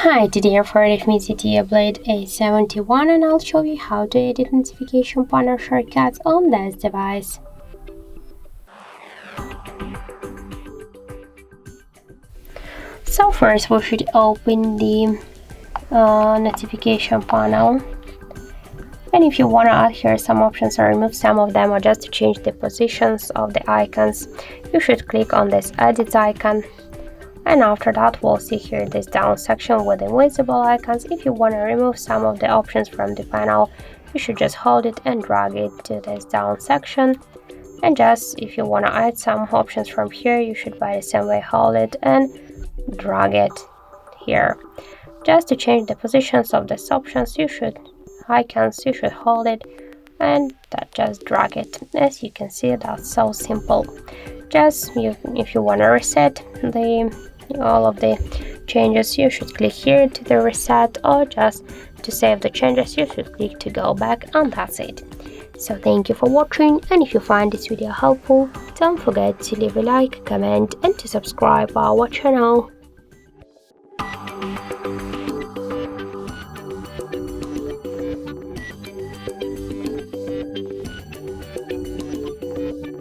Hi, today I've heard of me ZTE Blade A71 and I'll show you how to edit notification panel shortcuts on this device. So first we should open the notification panel, and if you want to add here some options or remove some of them or just to change the positions of the icons, you should click on this edit icon. And after that we'll see here this down section with invisible icons. If you want to remove some of the options from the panel, you should just hold it and drag it to this down section. And just if you want to add some options from here, you should by the same way hold it and drag it here. Just to change the positions of these options, you should hold it and just drag it. As you can see, that's so simple. If you want to reset all of the changes, you should click here to the reset, or just to save the changes you should click to go back, and that's it. So thank you for watching, and if you find this video helpful, don't forget to leave a like, comment and to subscribe our channel.